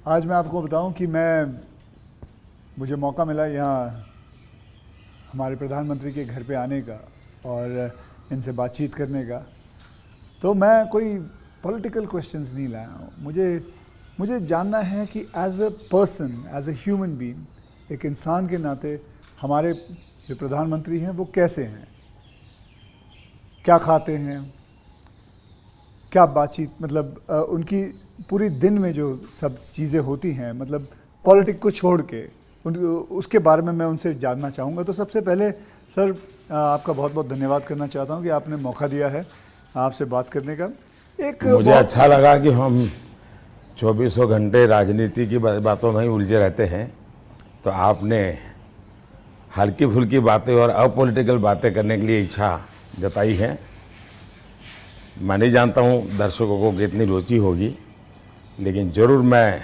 आज मैं आपको बताऊं कि मुझे मौका मिला यहाँ हमारे प्रधानमंत्री के घर पे आने का और इनसे बातचीत करने का। तो मैं कोई पॉलिटिकल क्वेश्चंस नहीं लाया हूँ। मुझे जानना है कि as a person, as a human being, एक इंसान के नाते हमारे जो प्रधानमंत्री हैं वो कैसे हैं, क्या खाते हैं, क्या बातचीत, मतलब उनकी पूरी दिन में जो सब चीज़ें होती हैं, मतलब पॉलिटिक को छोड़ के उसके बारे में मैं उनसे जानना चाहूँगा। तो सबसे पहले सर आपका बहुत बहुत धन्यवाद करना चाहता हूँ कि आपने मौका दिया है आपसे बात करने का। मुझे अच्छा लगा कि हम 24 घंटे राजनीति की बातों में ही उलझे रहते हैं, तो आपने हल्की फुल्की बातें और अपॉलिटिकल बातें करने के लिए इच्छा जताई है। मैं नहीं जानता हूँ दर्शकों को कितनी रुचि होगी, लेकिन ज़रूर मैं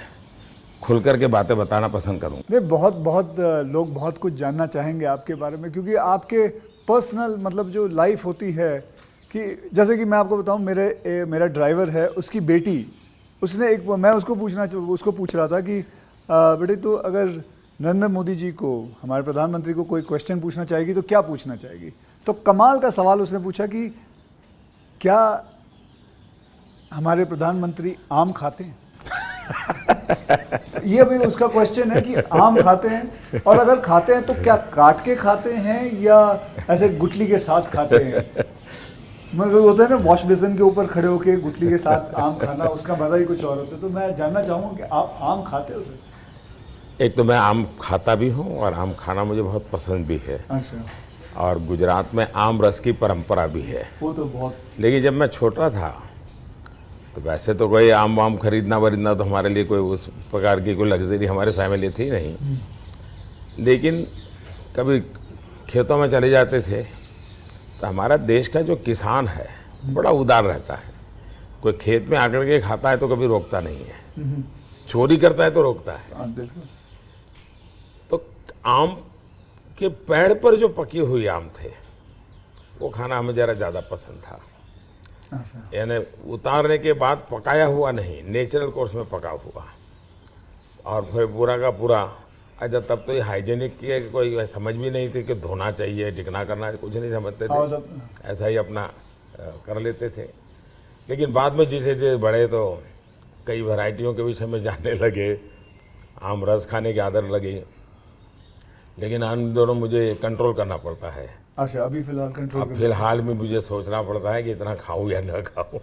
खुल कर के बातें बताना पसंद करूँगा। नहीं, बहुत लोग बहुत कुछ जानना चाहेंगे आपके बारे में, क्योंकि आपके पर्सनल मतलब जो लाइफ होती है, कि जैसे कि मैं आपको बताऊं, मेरा ड्राइवर है, उसकी बेटी, उसने मैं उसको पूछ रहा था कि बेटे तो अगर नरेंद्र मोदी जी को, हमारे प्रधानमंत्री को कोई क्वेश्चन पूछना चाहेगी तो क्या पूछना चाहेगी। तो कमाल का सवाल उसने पूछा कि क्या हमारे प्रधानमंत्री आम खाते हैं। ये भी उसका क्वेश्चन है कि आम खाते हैं, और अगर खाते हैं तो क्या काट के खाते हैं या ऐसे गुठली के साथ खाते हैं। मतलब होता है ना, वॉश बेसिन के ऊपर खड़े होके गुठली के साथ आम खाना, उसका मजा ही कुछ और होता है। तो मैं जानना चाहूँगा कि आप आम खाते हो सर। एक तो मैं आम खाता भी हूँ और आम खाना मुझे बहुत पसंद भी है। अच्छा। और गुजरात में आम रस की परंपरा भी है। वो तो बहुत। लेकिन जब मैं छोटा था तो वैसे तो कोई आम वाम खरीदना वरीदना तो हमारे लिए कोई उस प्रकार की कोई लग्जरी हमारे फैमिली थी नहीं। लेकिन कभी खेतों में चले जाते थे तो हमारा देश का जो किसान है बड़ा उदार रहता है। कोई खेत में आकर के खाता है तो कभी रोकता नहीं है, चोरी करता है तो रोकता है। तो आम के पेड़ पर जो पके हुए आम थे वो खाना हमें ज़रा ज़्यादा पसंद था। यानी उतारने के बाद पकाया हुआ नहीं, नेचुरल कोर्स में पका हुआ, और फिर पूरा का पूरा। अच्छा, तब तो ये हाइजीनिक की कोई समझ भी नहीं थी कि धोना चाहिए, टिकना करना, कुछ नहीं समझते थे, ऐसा ही अपना कर लेते थे। लेकिन बाद में जैसे जैसे बड़े तो कई वैरायटियों के विषय में जानने लगे, आम रस खाने की आदत लगी। लेकिन इन दोनों मुझे कंट्रोल करना पड़ता है। अच्छा, अभी फिलहाल कंट्रोल। अब फिलहाल में मुझे सोचना पड़ता है कि इतना खाऊं या न खाऊं।